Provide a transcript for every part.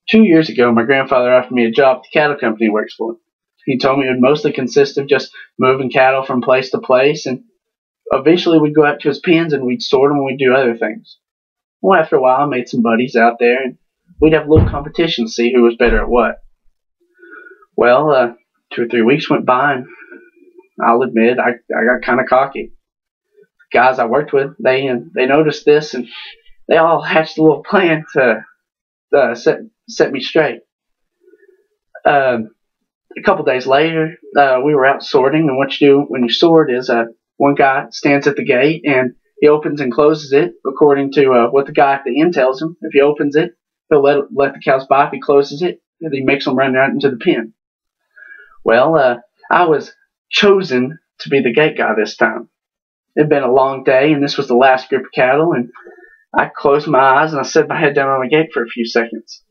2 years ago, my grandfather offered me a job at the cattle company he works for. He told me it would mostly consist of just moving cattle from place to place, and eventually we'd go out to his pens and we'd sort them and we'd do other things. Well, after a while, I made some buddies out there, and we'd have a little competition to see who was better at what. Well, 2 or 3 weeks went by, and I'll admit I got kind of cocky. The guys I worked with, they noticed this, and they all hatched a little plan to set me straight. A couple days later, we were out sorting, and what you do when you sort is one guy stands at the gate and he opens and closes it according to what the guy at the end tells him. If he opens it, he'll let the cows by. If he closes it, then he makes them run out into the pen. Well, I was chosen to be the gate guy this time. It had been a long day, and this was the last group of cattle, and I closed my eyes and I set my head down on the gate for a few seconds.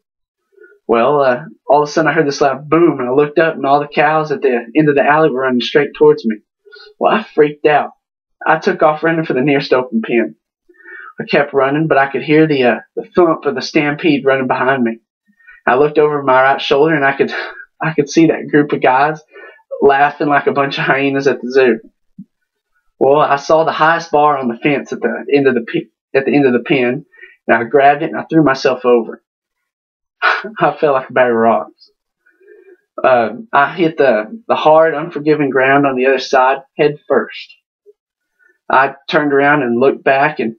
Well, all of a sudden I heard this loud boom, and I looked up, and all the cows at the end of the alley were running straight towards me. Well, I freaked out. I took off running for the nearest open pen. I kept running, but I could hear the thump of the stampede running behind me. I looked over my right shoulder, and I could see that group of guys laughing like a bunch of hyenas at the zoo. Well, I saw the highest bar on the fence at the end of the pen, and I grabbed it and I threw myself over. I felt like a bag of rocks. I hit the hard, unforgiving ground on the other side head first. I turned around and looked back, and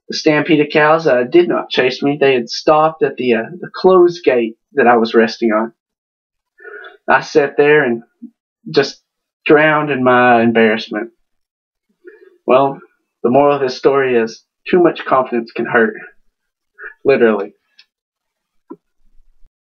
the stampede of cows did not chase me. They had stopped at the closed gate that I was resting on. I sat there and just drowned in my embarrassment. Well, the moral of this story is too much confidence can hurt. Literally.